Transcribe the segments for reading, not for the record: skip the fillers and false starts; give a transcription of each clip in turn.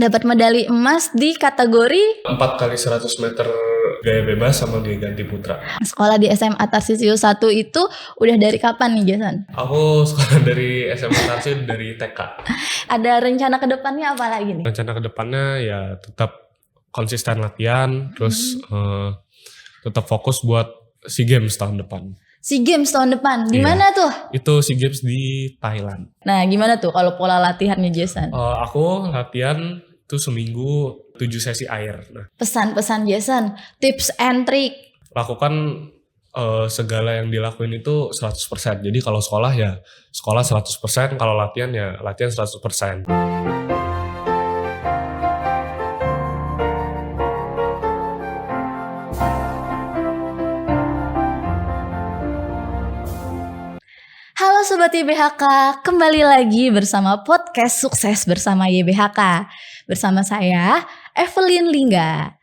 dapat medali emas di kategori 4 kali 100 meter gaya bebas sama gaya ganti putra. sekolah di SMA Tarsisius 1 itu udah dari kapan nih, Jason? Aku sekolah dari SMA Tarsi dari TK. Ada rencana ke depannya apa lagi nih? Rencana kedepannya ya tetap konsisten latihan, terus tetap fokus buat SEA Games tahun depan. SEA Games tahun depan, di Iya. mana tuh? Itu SEA Games di Thailand. Nah, gimana tuh kalau pola latihannya, Jason? Aku latihan tuh seminggu 7 sesi air. Nah, Pesan-pesan Jason, tips and trick. lakukan segala yang dilakuin itu 100%. Jadi kalau sekolah ya sekolah 100%, kalau latihan ya latihan 100%. Halo Sobat YBHK, kembali lagi bersama podcast Sukses Bersama YBHK. Bersama saya, Evelyn Lingga.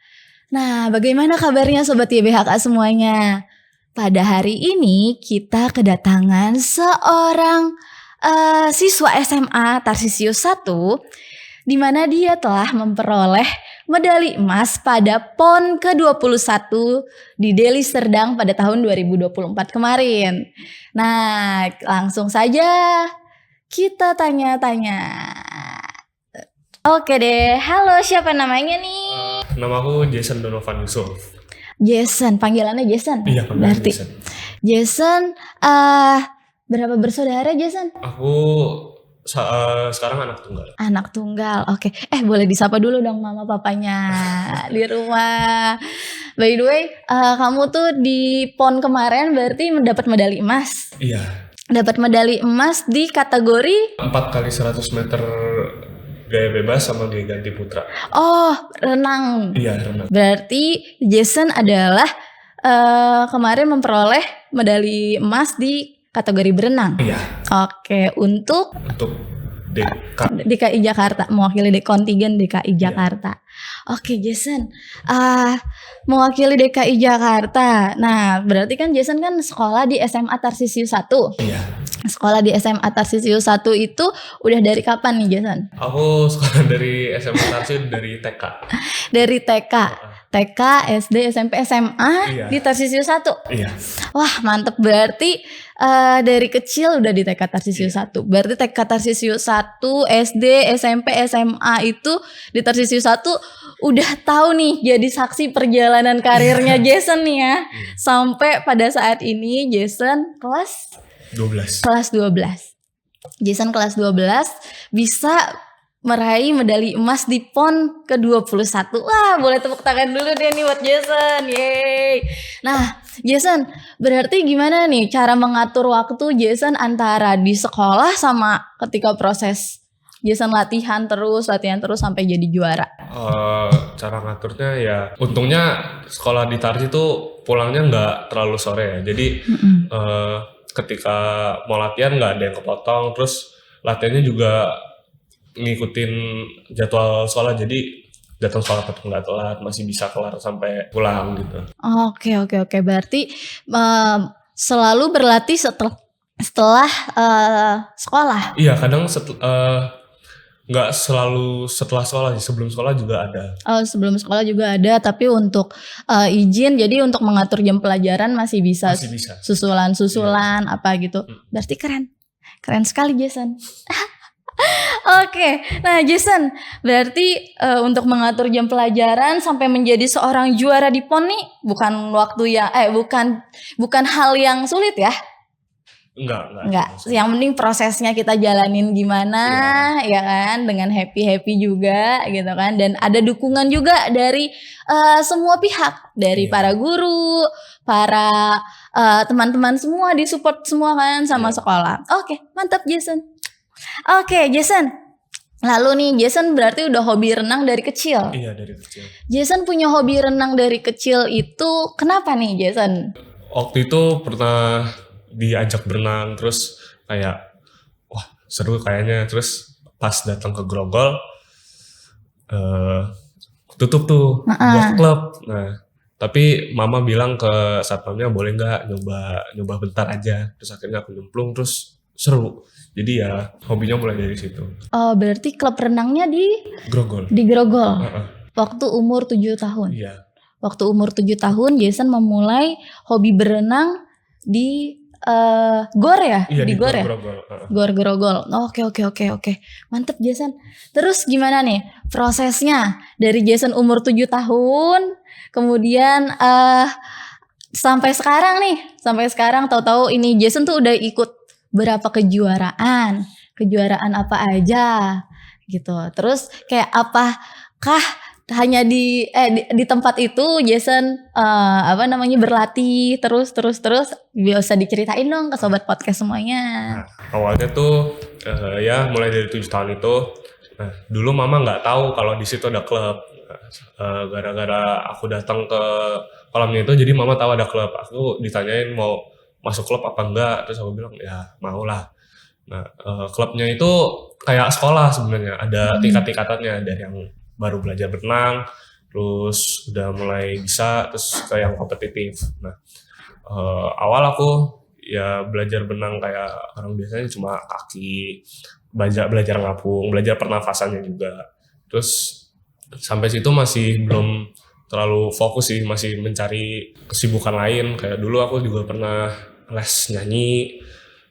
Nah, bagaimana kabarnya Sobat YBHK semuanya? Pada hari ini kita kedatangan seorang siswa SMA Tarsisius 1, di mana dia telah memperoleh medali emas pada PON ke-21 di Deli Serdang pada tahun 2024 kemarin. Nah, langsung saja kita tanya-tanya. Oke deh, halo, siapa namanya nih? Nama aku Jason Donovan Yusuf. Jason, panggilannya Jason? Iya, panggilan Berarti Jason. Jason, berapa bersaudara Jason? Aku sekarang anak tunggal. Anak tunggal, oke. Boleh disapa dulu dong mama papanya di rumah. By the way, kamu tuh di PON kemarin berarti mendapat medali emas. Iya. Dapat medali emas di kategori 4 kali 100 meter gaya bebas sama gaya ganti putra. renang. Iya, renang. Berarti Jason adalah kemarin memperoleh medali emas di kategori berenang. Iya. Oke, untuk DKI Jakarta, mewakili kontingen DKI Jakarta. Oke, Jason, mewakili DKI Jakarta. Nah, berarti kan Jason kan sekolah di SMA Tarsisius 1. Iya. Sekolah di SMA Tarsisius 1 itu udah dari kapan nih, Jason? Aku sekolah dari SMA Tarsi dari TK. Dari TK, SD, SMP, SMA Iya. di Tarsisius 1. Iya. Wah, mantep, berarti dari kecil udah di TK Tarsisius 1. Berarti TK Tarsisius 1, SD, SMP, SMA itu di Tarsisius 1 udah tahu nih, jadi saksi perjalanan karirnya Jason nih ya. Sampai pada saat ini Jason kelas 12. Jason kelas 12 bisa meraih medali emas di PON ke-21. Wah, boleh tepuk tangan dulu deh nih buat Jason. Yeay. Nah, Jason, berarti gimana nih cara mengatur waktu Jason antara di sekolah sama ketika proses Jason latihan terus sampai jadi juara? Cara ngaturnya ya, untungnya sekolah di Tarsi tuh pulangnya nggak terlalu sore ya. Jadi ketika mau latihan nggak ada yang kepotong. Terus latihannya juga ngikutin jadwal sekolah, jadi datang sekolah tetap nggak telat, masih bisa kelar sampai pulang gitu. Oke. Berarti selalu berlatih setelah sekolah. Iya, kadang nggak selalu setelah sekolah sih, sebelum sekolah juga ada. Sebelum sekolah juga ada, tapi untuk izin, jadi untuk mengatur jam pelajaran masih bisa. Susulan apa gitu. Berarti keren sekali Jason. Oke, nah Jason, berarti untuk mengatur jam pelajaran sampai menjadi seorang juara di PON nih bukan bukan hal yang sulit ya? Enggak. Yang penting prosesnya kita jalanin gimana, ya kan, dengan happy juga gitu kan, dan ada dukungan juga dari semua pihak, dari para guru, para teman-teman semua, disupport semua kan sama sekolah. Oke, mantap Jason. Oke, Jason. Lalu nih, Jason berarti udah hobi renang dari kecil. Iya, dari kecil. Jason punya hobi renang dari kecil itu kenapa nih, Jason? Waktu itu pernah diajak berenang, terus kayak wah seru kayaknya. Terus pas datang ke Grogol tutup tuh buat klub. Nah, tapi mama bilang ke satpamnya boleh nggak nyoba bentar aja. Terus akhirnya aku nyemplung, terus seru. Jadi ya hobinya mulai dari situ. Oh, berarti klub renangnya di Grogol. Grogol. Heeh. Waktu umur 7 tahun. Iya. Waktu umur 7 tahun Jason memulai hobi berenang di Gor ya? Iya, di Gor ya? Grogol. Heeh. Gor Grogol. Oke. Mantep Jason. Terus gimana nih prosesnya dari Jason umur 7 tahun kemudian sampai sekarang tahu-tahu ini Jason tuh udah ikut berapa kejuaraan apa aja gitu. Terus kayak apakah hanya di tempat itu Jason berlatih terus bisa diceritain dong ke sobat podcast semuanya. Nah, awalnya tuh ya mulai dari 7 tahun itu. Nah, dulu mama nggak tahu kalau di situ ada klub. Gara-gara aku datang ke kolamnya itu, jadi mama tahu ada klub. Aku ditanyain mau masuk klub apa enggak, terus aku bilang ya mau lah. Nah, klubnya itu kayak sekolah sebenarnya, ada tingkat-tingkatannya, dari yang baru belajar berenang, terus udah mulai bisa, terus ke yang kompetitif. Nah, awal aku ya belajar berenang kayak orang biasanya cuma kaki, belajar ngapung, belajar pernafasannya juga. Terus sampai situ masih belum terlalu fokus sih, masih mencari kesibukan lain. Kayak dulu aku juga pernah les nyanyi,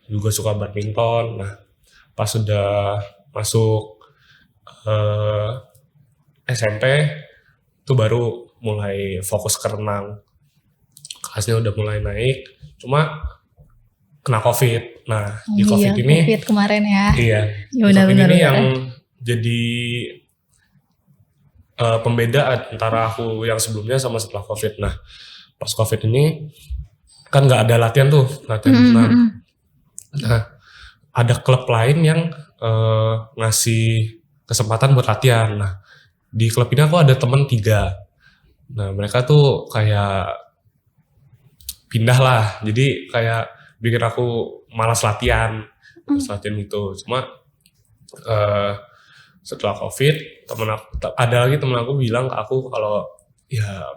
juga suka badminton. Nah, pas sudah masuk SMP itu baru mulai fokus ke renang. Kelasnya udah mulai naik, cuma kena COVID. Nah, di COVID ini COVID kemarin ya. Iya. Ya, benar, COVID ini benar. yang jadi pembeda antara aku yang sebelumnya sama setelah COVID. Nah, pas COVID ini kan nggak ada latihan renang. Nah, ada klub lain yang ngasih kesempatan buat latihan. Nah, di klub ini aku ada temen 3. Nah, mereka tuh kayak pindah lah. Jadi kayak bikin aku malas latihan. Gitu. Cuma setelah COVID, ada lagi temen aku bilang ke aku kalau ya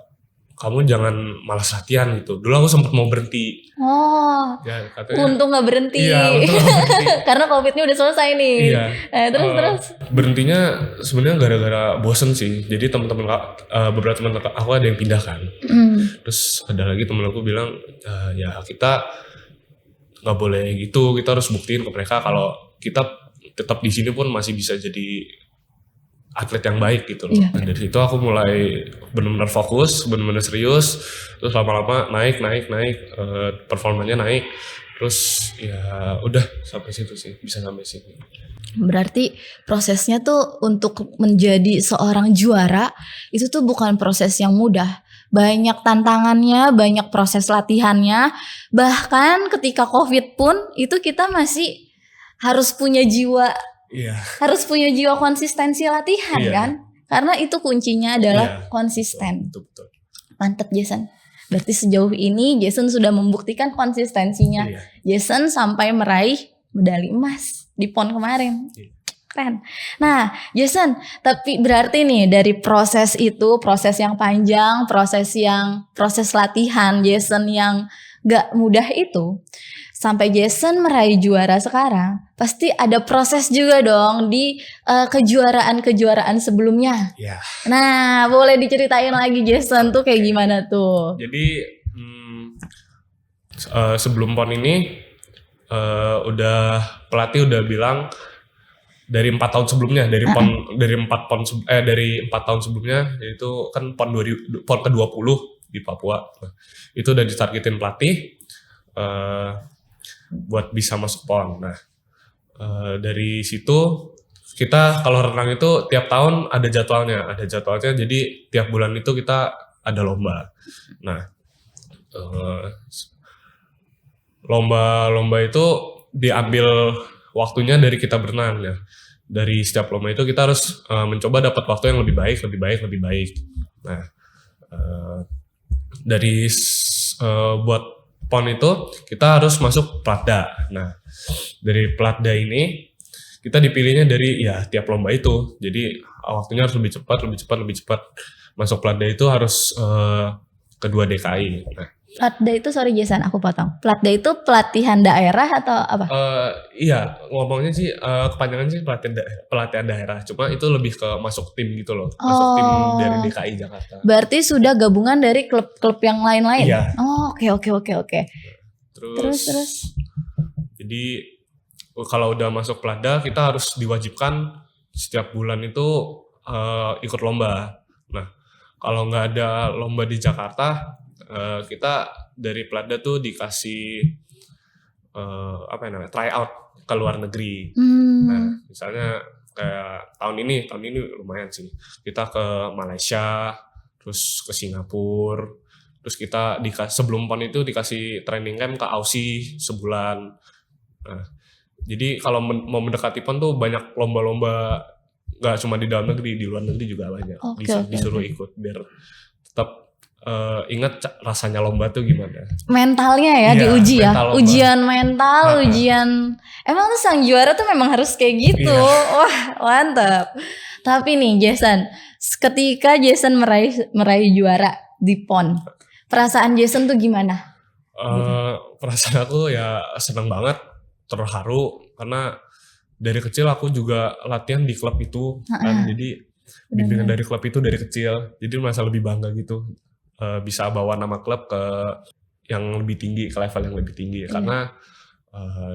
kamu jangan malas latihan gitu. Dulu aku sempat mau berhenti. Oh, ya, katanya, untung gak berhenti. Iya, untung gak berhenti. Karena COVID-nya udah selesai nih. Iya. Terus. Berhentinya sebenarnya gara-gara bosen sih. Jadi teman-teman beberapa teman aku ada yang pindah kan. Terus ada lagi teman aku bilang, ya kita nggak boleh gitu. Kita harus buktiin ke mereka kalau kita tetap di sini pun masih bisa jadi atlet yang baik gitu loh. Iya. Nah, dari situ aku mulai benar-benar fokus, benar-benar serius. Terus lama-lama naik, performanya naik. Terus ya udah sampai situ sih, bisa sampai sini. Berarti prosesnya tuh untuk menjadi seorang juara itu tuh bukan proses yang mudah. Banyak tantangannya, banyak proses latihannya. Bahkan ketika COVID pun itu kita masih harus punya jiwa. Iya. Harus punya jiwa konsistensi latihan kan? Karena itu kuncinya adalah konsisten. Betul. Mantep Jason. Berarti sejauh ini Jason sudah membuktikan konsistensinya. Iya. Jason sampai meraih medali emas di PON kemarin. Iya. Keren. Nah Jason, tapi berarti nih dari proses itu, proses yang panjang, proses latihan Jason yang gak mudah itu, sampai Jason meraih juara sekarang, pasti ada proses juga dong di kejuaraan sebelumnya. Iya. Nah, boleh diceritain lagi Jason tuh kayak gimana tuh? Jadi sebelum PON ini pelatih udah bilang dari 4 tahun sebelumnya, dari 4 tahun sebelumnya, yaitu kan PON ke-20 di Papua. Nah, itu udah ditargetin pelatih buat bisa masuk PON. Nah, dari situ kita kalau renang itu tiap tahun ada jadwalnya. Jadi tiap bulan itu kita ada lomba. Nah, lomba itu diambil waktunya dari kita berenang ya. Dari setiap lomba itu kita harus mencoba dapat waktu yang lebih baik. Nah, buat PON itu kita harus masuk Platda. Nah, dari Platda ini kita dipilihnya dari ya tiap lomba itu. Jadi waktunya harus lebih cepat. Masuk Platda itu harus kedua DKI. Nah, Platda itu, sorry Jason, aku potong. Platda itu pelatihan daerah atau apa? Iya, ngomongnya sih kepanjangan sih pelatihan daerah. Cuma itu lebih ke masuk tim gitu loh. Masuk tim dari DKI Jakarta. Berarti sudah gabungan dari klub-klub yang lain-lain? Iya. Oh, oke. Terus. Jadi kalau udah masuk Platda kita harus diwajibkan setiap bulan itu ikut lomba. Nah, kalau nggak ada lomba di Jakarta, kita dari Platda tuh dikasih try out ke luar negeri. Nah, misalnya kayak tahun ini lumayan sih. Kita ke Malaysia, terus ke Singapura, terus kita sebelum PON itu dikasih training camp ke Aussie sebulan. Nah, jadi kalau mau mendekati PON tuh banyak lomba-lomba, nggak cuma di dalam negeri, di luar negeri juga banyak. Disuruh ikut biar tetap ingat rasanya lomba tuh gimana. Mentalnya ya, diuji ya. Lomba. Ujian mental, ujian. Emang tuh sang juara tuh memang harus kayak gitu. Iya. Wah, mantap. Tapi nih Jason, ketika Jason meraih juara di PON, perasaan Jason tuh gimana? Perasaan aku ya seneng banget, terharu karena dari kecil aku juga latihan di klub itu kan, jadi bimbingan dari klub itu dari kecil, jadi merasa lebih bangga gitu, bisa bawa nama klub ke yang lebih tinggi, ke level yang lebih tinggi. Karena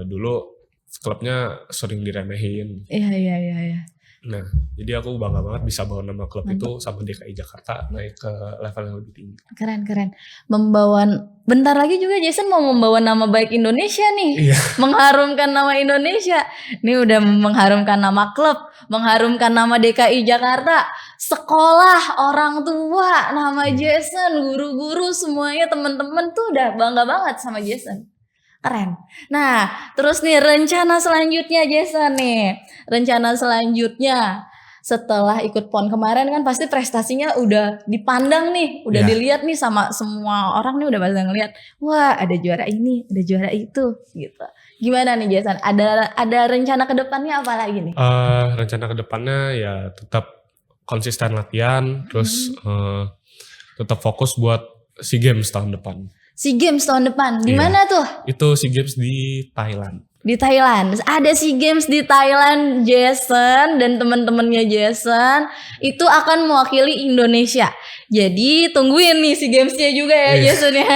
dulu klubnya sering diremehin. Iya. Nah, jadi aku bangga banget bisa bawa nama klub itu sama DKI Jakarta naik ke level yang lebih tinggi. Keren. Bentar lagi juga Jason mau membawa nama baik Indonesia nih. Iya. Mengharumkan nama Indonesia. Ini udah mengharumkan nama klub, mengharumkan nama DKI Jakarta, sekolah, orang tua, nama Jason, guru-guru semuanya, teman-teman tuh udah bangga banget sama Jason. Keren. Nah, terus nih rencana selanjutnya Jason nih. Rencana selanjutnya setelah ikut PON kemarin kan pasti prestasinya udah dipandang nih, udah dilihat nih sama semua orang nih, udah pada ngeliat, wah ada juara ini, ada juara itu gitu. Gimana nih Jason? Ada rencana ke depannya apa lagi nih? Rencana ke depannya ya tetap konsisten latihan, terus tetap fokus buat SEA Games tahun depan. SEA Games tahun depan, di mana tuh? Itu SEA Games di Thailand. Di Thailand, ada SEA Games di Thailand. Jason dan teman-temannya Jason itu akan mewakili Indonesia. Jadi tungguin nih SEA Games-nya juga ya Jason ya.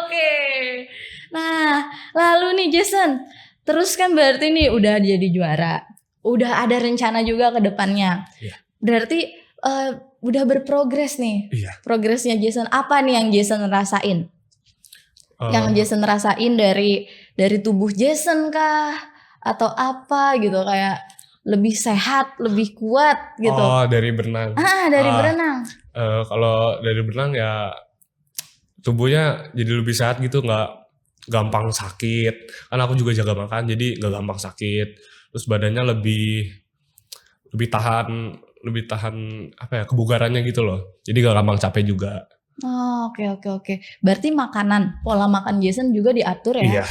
Oke. Nah, lalu nih Jason, terus kan berarti nih udah jadi juara, udah ada rencana juga ke depannya. Berarti udah berprogres nih. Progresnya Jason, apa nih yang Jason rasain? Yang Jason rasain dari tubuh Jason kah atau apa gitu, kayak lebih sehat, lebih kuat gitu. Dari berenang. Dari berenang. Kalau dari berenang ya tubuhnya jadi lebih sehat gitu, nggak gampang sakit. Kan aku juga jaga makan, jadi nggak gampang sakit. Terus badannya lebih tahan apa ya, kebugarannya gitu loh. Jadi nggak gampang capek juga. Oke. Berarti pola makan Jason juga diatur ya? Iya.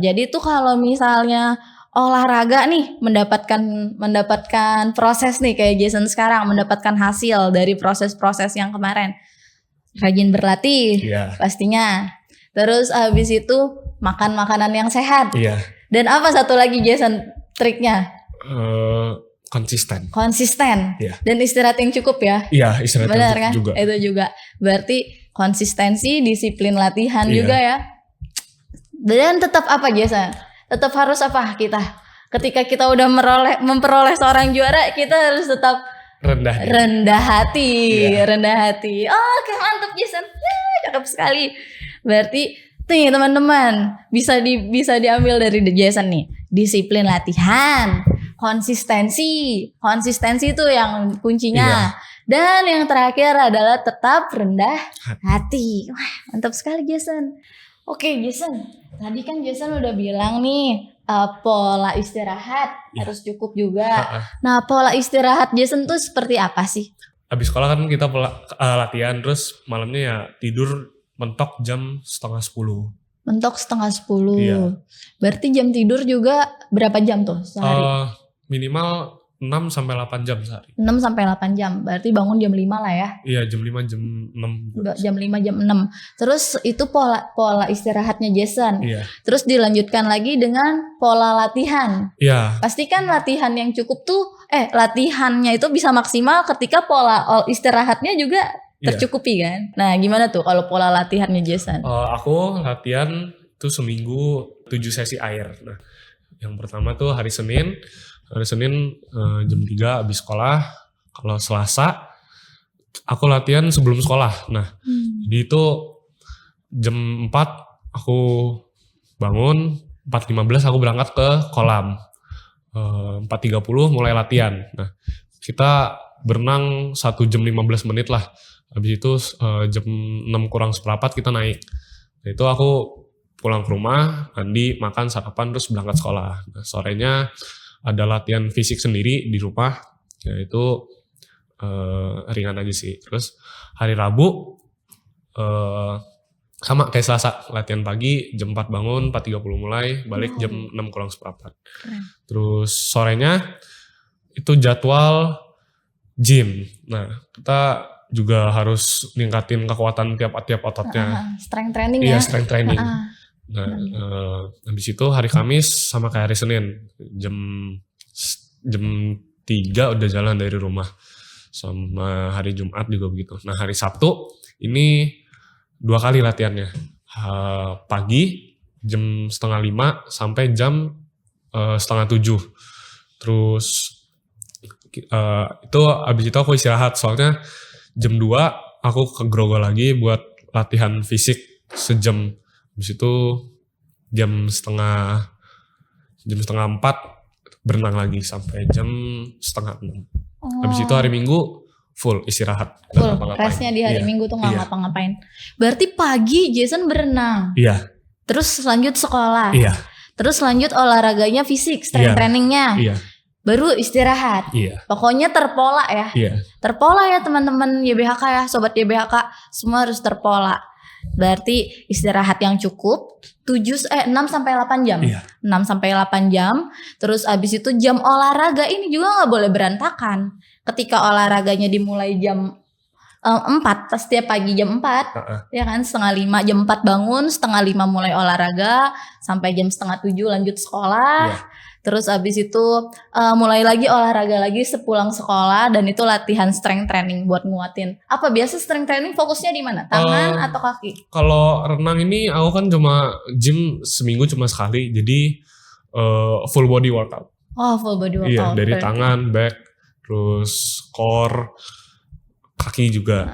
Jadi tuh kalau misalnya olahraga nih mendapatkan proses nih kayak Jason sekarang, mendapatkan hasil dari proses-proses yang kemarin. Rajin berlatih pastinya. Terus habis itu makan makanan yang sehat. Iya. Dan apa satu lagi Jason triknya? Konsisten. Iya. Dan istirahat yang cukup ya? Iya, istirahat yang cukup juga. Itu juga. Berarti konsistensi, disiplin latihan juga ya. Dan tetap apa Jason? Tetap harus apa kita? Ketika kita udah memperoleh seorang juara, kita harus tetap rendah hati. Oke, mantap Jason. Cakep sekali. Berarti nih teman-teman, bisa diambil dari Jason nih. Disiplin latihan, konsistensi itu yang kuncinya. Dan yang terakhir adalah tetap rendah hati. Wah, mantap sekali Jason. Oke Jason, tadi kan Jason udah bilang nih pola istirahat harus cukup juga. Nah, pola istirahat Jason tuh seperti apa sih? Habis sekolah kan kita latihan, terus malamnya ya tidur mentok jam 9:30. Mentok 9:30. Berarti jam tidur juga berapa jam tuh sehari? Minimal 6 sampai 8 jam sehari. 6 sampai 8 jam. Berarti bangun jam 5 lah ya. Iya, jam 5 jam 6. Jam 5 jam 6. Terus itu pola istirahatnya Jason. Iya. Terus dilanjutkan lagi dengan pola latihan. Iya. Pasti kan latihan yang cukup tuh latihannya itu bisa maksimal ketika pola istirahatnya juga tercukupi kan. Nah, gimana tuh kalau pola latihannya Jason? Aku latihan tuh seminggu 7 sesi air. Nah, yang pertama tuh hari Senin jam 3 habis sekolah. Kalau Selasa aku latihan sebelum sekolah. Nah, jadi itu jam 4 aku bangun, 4.15 aku berangkat ke kolam. 4.30 mulai latihan. Nah, kita berenang 1 jam 15 menit lah. Habis itu jam 6 kurang seperempat kita naik. Nah, itu aku pulang ke rumah, mandi, makan, sarapan, terus berangkat sekolah. Nah, sorenya ada latihan fisik sendiri di rumah, yaitu ringan aja sih. Terus hari Rabu sama kayak Selasa, latihan pagi jam 4 bangun, 4.30 mulai, balik jam 6 kurang seperempat. Terus sorenya itu jadwal gym. Nah, kita juga harus ningkatin kekuatan tiap ototnya. Strength training ya? Iya, strength training. Nah, habis itu hari Kamis sama kayak hari Senin jam 3 udah jalan dari rumah, sama hari Jumat juga begitu. Nah, hari Sabtu ini 2 kali latihannya, pagi jam 6:30 sampai jam 6:30. Terus itu abis itu aku istirahat, soalnya jam 2 aku ke Grogol lagi buat latihan fisik sejam. Habis itu jam setengah 4 berenang lagi sampai jam 5:30. Habis itu hari Minggu full istirahat. Full, restnya di hari Minggu tuh gak ngapa-ngapain. Berarti pagi Jason berenang. Iya. Terus lanjut sekolah. Iya. Terus lanjut olahraganya fisik, strength trainingnya. Iya. Baru istirahat. Iya. Pokoknya terpola ya. Iya. Terpola ya teman-teman YBHK ya, sobat YBHK, semua harus terpola. Berarti istirahat yang cukup 6 sampai 8 jam. Iya. 6 sampai 8 jam. Terus abis itu jam olahraga ini juga enggak boleh berantakan. Ketika olahraganya dimulai jam 4, setiap pagi jam 4, ya kan, 4:30 jam 4 bangun, 4:30 mulai olahraga, sampai jam 6:30 lanjut sekolah. Iya. Terus abis itu mulai lagi olahraga lagi sepulang sekolah, dan itu latihan strength training buat nguatin. Apa biasa strength training fokusnya di mana? Tangan atau kaki? Kalau renang ini aku kan cuma gym seminggu cuma sekali, jadi full body workout. Oh, full body workout. Iya, dari tangan, back, terus core, kaki juga.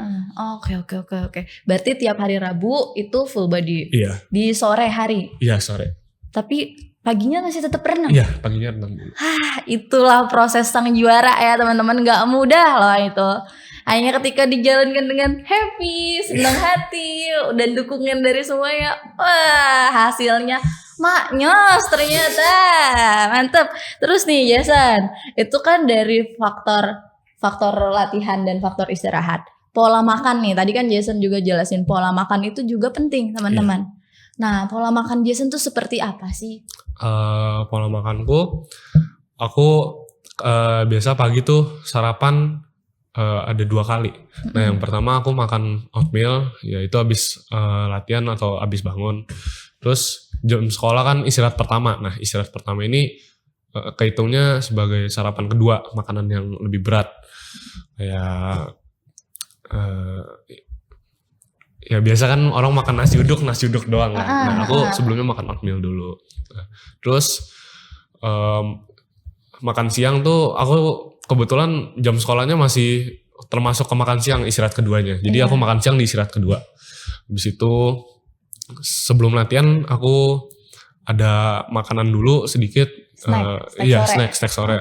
Oke. Berarti tiap hari Rabu itu full body. Iya. Di sore hari. Iya, sore. Tapi paginya masih tetap renang. Iya, paginya renang dulu. Itulah proses sang juara ya teman-teman, gak mudah loh itu. Hanya ketika dijalankan dengan happy, senang hati, dan dukungan dari semuanya, wah hasilnya maknyos ternyata. Mantep. Terus nih Jason, itu kan dari faktor latihan dan faktor istirahat. Pola makan nih, tadi kan Jason juga jelasin pola makan itu juga penting teman-teman. Yeah. Nah, pola makan Jason tuh seperti apa sih? Pola makanku, aku biasa pagi tuh sarapan ada 2 kali. Nah, yang pertama aku makan oatmeal, yaitu habis latihan atau habis bangun. Terus jam sekolah kan istirahat pertama. Nah, istirahat pertama ini kehitungnya sebagai sarapan kedua, makanan yang lebih berat. Ya biasa kan orang makan nasi uduk doang kan. Nah, aku sebelumnya makan oatmeal dulu. Terus makan siang tuh aku kebetulan jam sekolahnya masih termasuk ke makan siang istirahat keduanya. Jadi aku makan siang di istirahat kedua. Habis itu sebelum latihan aku ada makanan dulu sedikit. Snack sore.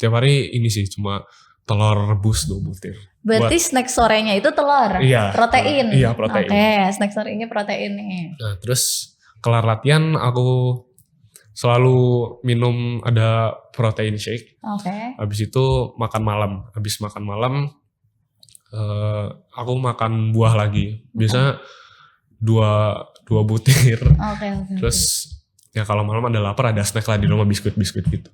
Tiap hari ini sih cuma telur rebus 2 butir. Berarti snack sorenya itu telur, protein. Iya, protein. Oke, snack sorenya protein nih. Nah, terus kelar latihan aku selalu minum ada protein shake. Oke. Habis itu makan malam. Habis makan malam aku makan buah lagi. Biasanya 2 butir. Oke. Terus ya kalau malam ada lapar ada snack lah di rumah, biskuit gitu.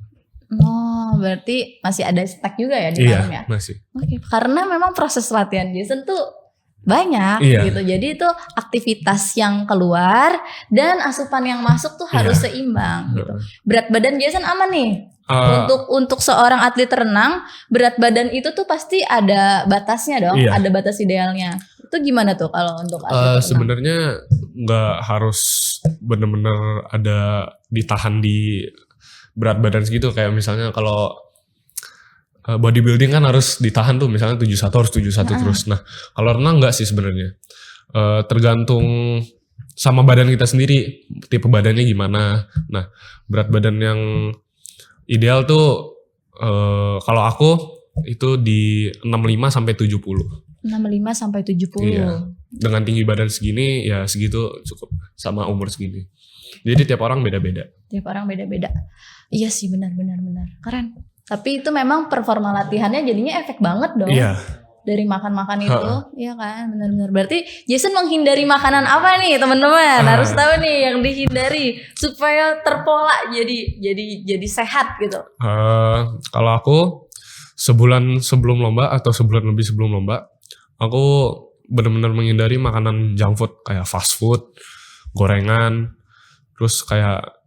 Oh, berarti masih ada stack juga ya di Iya, malam ya? masih. Oke, karena memang proses latihan Jason tuh banyak Iya. gitu. Jadi itu aktivitas yang keluar dan asupan yang masuk tuh harus seimbang gitu. Berat badan Jason aman nih. Untuk seorang atlet renang, berat badan itu tuh pasti ada batasnya dong, Iya. ada batas idealnya. Itu gimana tuh kalau untuk atlet renang? Sebenarnya nggak harus bener-bener ada ditahan di berat badan segitu, kayak misalnya kalau bodybuilding kan harus ditahan tuh, misalnya 71 harus 71 terus. Nah, kalau renang enggak sih sebenarnya. Tergantung sama badan kita sendiri, tipe badannya gimana. Nah, berat badan yang ideal tuh kalau aku itu di 65 sampai 70. 65 sampai 70. Iya. Dengan tinggi badan segini ya segitu cukup, sama umur segini. Jadi tiap orang beda-beda. Tiap orang beda-beda. Iya sih, benar. Keren. Tapi itu memang performa latihannya jadinya efek banget dong. Iya. Dari makan-makan itu, iya kan, benar-benar. Berarti Jason menghindari makanan apa nih, teman-teman? Harus tahu nih yang dihindari supaya terpola jadi sehat gitu. Kalau aku sebulan sebelum lomba atau sebulan lebih sebelum lomba, aku benar-benar menghindari makanan junk food kayak fast food, gorengan, terus kayak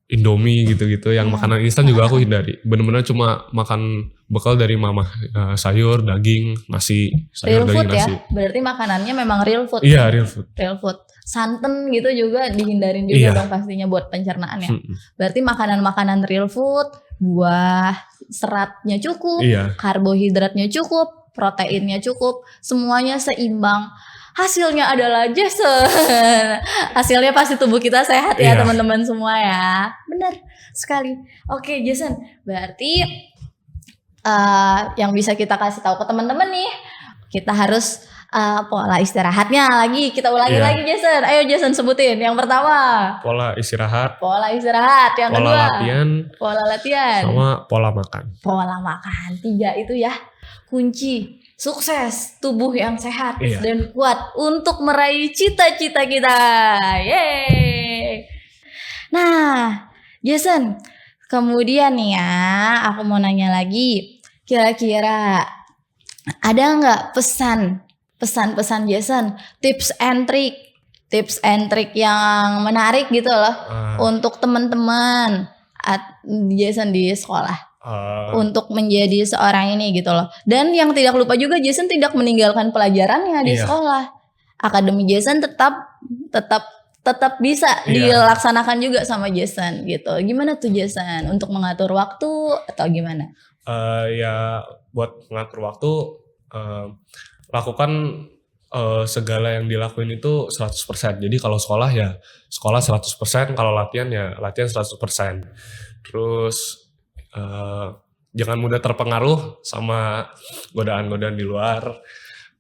Indomie gitu-gitu, yang makanan instan juga aku hindari. Benar-benar cuma makan bekal dari mama, sayur, daging, nasi, sayur, Real daging, food nasi. ya, berarti makanannya memang real food. Iya, real food. Real food. Santan gitu juga dihindarin juga Iya. dong pastinya buat pencernaan ya. Berarti makanan-makanan real food, buah, seratnya cukup, Iya. karbohidratnya cukup, proteinnya cukup, semuanya seimbang. Hasilnya adalah Jason. Hasilnya pasti tubuh kita sehat ya, Iya. teman-teman semua ya. Benar sekali. Oke Jason, berarti yang bisa kita kasih tahu ke teman-teman nih, kita harus pola istirahatnya lagi. Kita ulangi lagi Jason. Ayo Jason sebutin. Yang pertama, Pola istirahat, Yang pola kedua, latihan, pola latihan. sama pola makan. Pola makan. 3 itu ya kunci sukses tubuh yang sehat dan kuat untuk meraih cita-cita kita. Yeay. Nah, Jason, kemudian nih ya, aku mau nanya lagi. Kira-kira ada nggak pesan-pesan Jason, tips and trick yang menarik gitu loh untuk teman-teman Jason di sekolah? Untuk menjadi seorang ini gitu loh. Dan yang tidak lupa juga Jason tidak meninggalkan pelajarannya di sekolah. Akademi Jason tetap bisa dilaksanakan juga sama Jason gitu. Gimana tuh Jason untuk mengatur waktu atau gimana? Ya buat mengatur waktu, lakukan segala yang dilakuin itu 100%. Jadi kalau sekolah ya sekolah 100%, kalau latihan ya latihan 100%. Terus jangan mudah terpengaruh sama godaan-godaan di luar.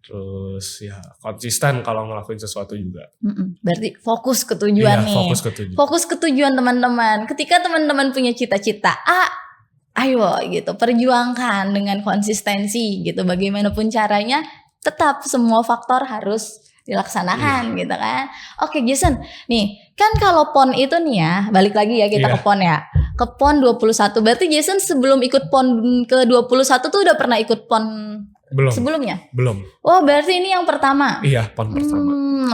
Terus ya konsisten kalau ngelakuin sesuatu juga. Berarti fokus ke tujuan nih. Fokus ke tujuan teman-teman. Ketika teman-teman punya cita-cita ayo gitu, perjuangkan dengan konsistensi gitu. Bagaimanapun caranya, tetap semua faktor harus dilaksanakan gitu kan. Oke Jason, nih kan kalau PON itu nih ya, balik lagi ya kita ke PON ya. Ke PON 21, berarti Jason sebelum ikut PON ke 21 tuh udah pernah ikut PON sebelumnya? Belum. Oh berarti ini yang pertama? Iya, PON pertama.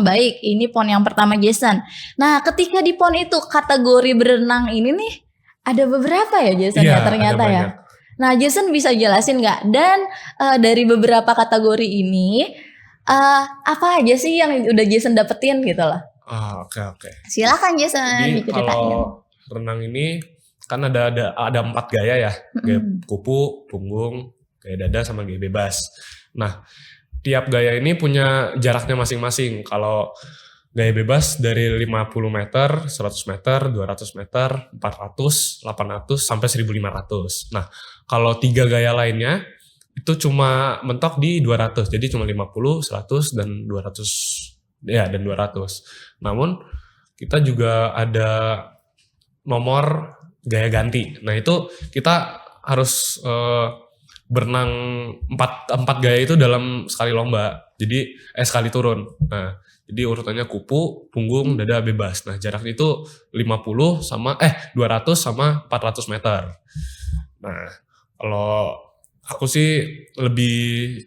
Baik, ini PON yang pertama Jason. Nah ketika di PON itu kategori berenang ini nih, ada beberapa ya Jason ya ternyata ya. Nah Jason bisa jelasin gak? Dan dari beberapa kategori ini, apa aja sih yang udah Jason dapetin gitu loh? Oke. Silakan Jason diceritain. Kalau renang ini kan ada 4 gaya ya, gaya kupu, punggung, gaya dada sama gaya bebas. Nah, tiap gaya ini punya jaraknya masing-masing. Kalau gaya bebas dari 50 meter, 100 meter, 200 meter, 400, 800 sampai 1500. Nah, kalau 3 gaya lainnya itu cuma mentok di 200. Jadi cuma 50, 100 dan 200. Ya, dan 200. Namun kita juga ada nomor gaya ganti. Nah, itu kita harus berenang 4 gaya itu dalam sekali lomba. Jadi sekali turun. Nah, jadi urutannya kupu, punggung, dada, bebas. Nah, jaraknya itu 200 sama 400 meter. Nah, Kalau aku sih lebih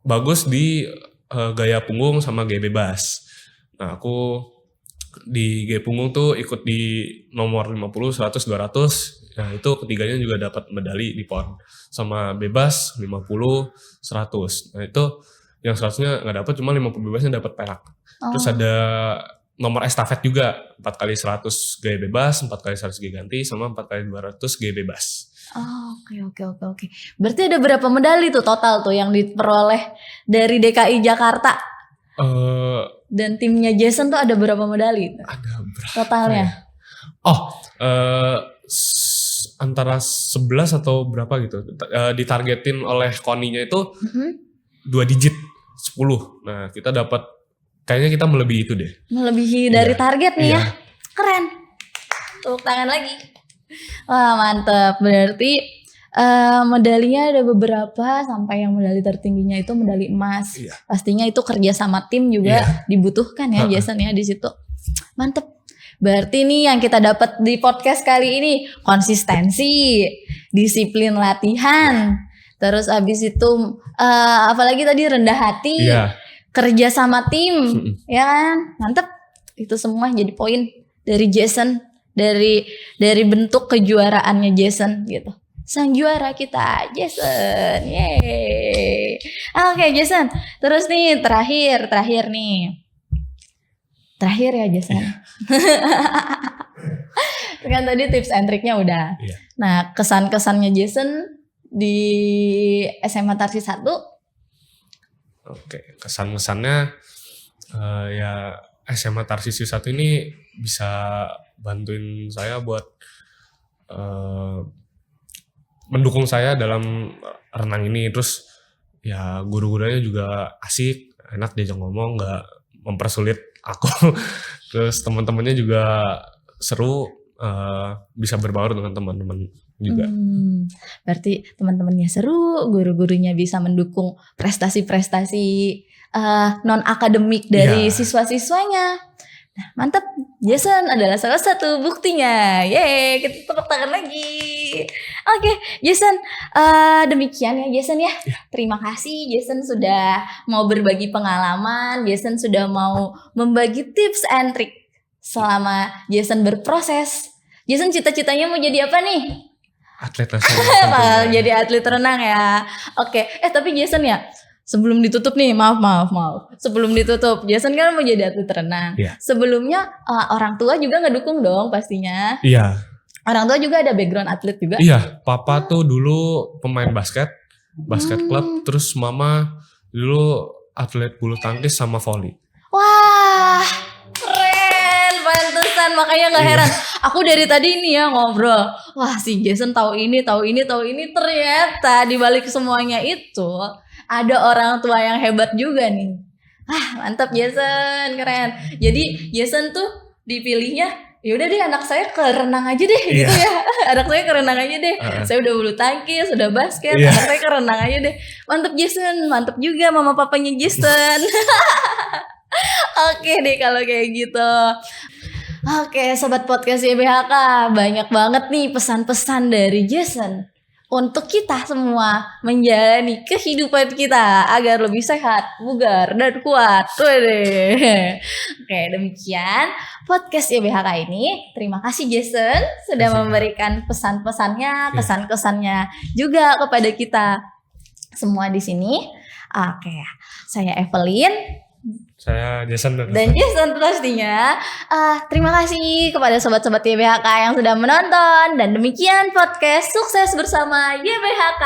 bagus di gaya punggung sama gaya bebas. Nah, aku di gaya punggung tuh ikut di nomor 50, 100, 200. Nah, itu ketiganya juga dapat medali di PON. Sama bebas 50, 100. Nah, itu yang 100-nya nggak dapat, cuma 50 bebasnya dapat perak. Terus ada nomor estafet juga, 4 kali 100 gaya bebas, 4 kali 100 gaya ganti, sama 4 kali 200 gaya bebas. Oke. Berarti ada berapa medali tuh total tuh yang diperoleh dari DKI Jakarta? Dan timnya Jason tuh ada berapa medali? Ada berapa totalnya? Antara 11 atau berapa gitu. Ditargetin oleh KONI-nya itu 2 digit, 10. Nah, kita dapat, kayaknya kita melebihi itu deh. Melebihi dari target nih ya. Keren. Tepuk tangan lagi. Wah, mantep. Berarti medalinya ada beberapa, sampai yang medali tertingginya itu medali emas. Pastinya itu kerja sama tim juga dibutuhkan ya Jason ya di situ. Mantep. Berarti nih yang kita dapat di podcast kali ini konsistensi, disiplin latihan, terus abis itu apalagi tadi rendah hati, kerja sama tim, ya kan? Mantep. Itu semua jadi poin dari Jason, dari bentuk kejuaraannya Jason gitu. Sang juara kita, Jason. Yeay. Oke, Jason. Terus nih terakhir nih. Terakhir ya Jason. Kan tadi tips and triknya udah. Nah, kesan-kesannya Jason di SMA Tarsis 1. Oke, kesan-kesannya ya SMA Tarsis 1 ini bisa bantuin saya buat mendukung saya dalam renang ini. Terus ya guru-gurunya juga asik, enak diajak ngomong, nggak mempersulit aku. Terus teman-temannya juga seru, bisa berbaur dengan teman-teman juga. Berarti teman-temannya seru, guru-gurunya bisa mendukung prestasi-prestasi non akademik dari siswa-siswanya. Nah, mantap. Jason adalah salah satu buktinya. Yeay, kita tepuk tangan lagi. Oke, Jason, demikian ya Jason ya. Terima kasih Jason sudah mau berbagi pengalaman, Jason sudah mau membagi tips and trick selama Jason berproses. Jason cita-citanya mau jadi apa nih? Atlet nasional. Jadi atlet renang ya. Oke, tapi Jason ya, sebelum ditutup nih, maaf. Sebelum ditutup, Jason kan mau jadi atlet renang. Sebelumnya orang tua juga ngedukung dong pastinya. Iya. Orang tua juga ada background atlet juga. Iya, papa tuh dulu pemain basket klub, terus mama dulu atlet bulu tangkis sama volley. Wah, keren, pantesan, makanya nggak heran. Aku dari tadi nih ya ngobrol, wah si Jason tahu ini, ternyata di balik semuanya itu ada orang tua yang hebat juga nih. Mantap Jason, keren. Jadi Jason tuh dipilihnya, yaudah deh anak saya ke renang aja deh gitu ya. Anak saya ke renang aja deh. Saya udah bulu tangkis, udah basket, anak saya ke renang aja deh. Mantap Jason, mantap juga mama papanya Jason. Oke deh kalau kayak gitu. Oke, sobat podcast YBHK, banyak banget nih pesan-pesan dari Jason untuk kita semua menjalani kehidupan kita agar lebih sehat, bugar, dan kuat. Oke, demikian podcast YBHK ini. Terima kasih Jason sudah memberikan pesan-pesannya, kesan-kesannya juga kepada kita semua di sini. Oke, saya Evelyn. Saya Jason dan Jason pastinya. Terima kasih kepada sobat-sobat YBHK yang sudah menonton. Dan demikian podcast Sukses Bersama YBHK.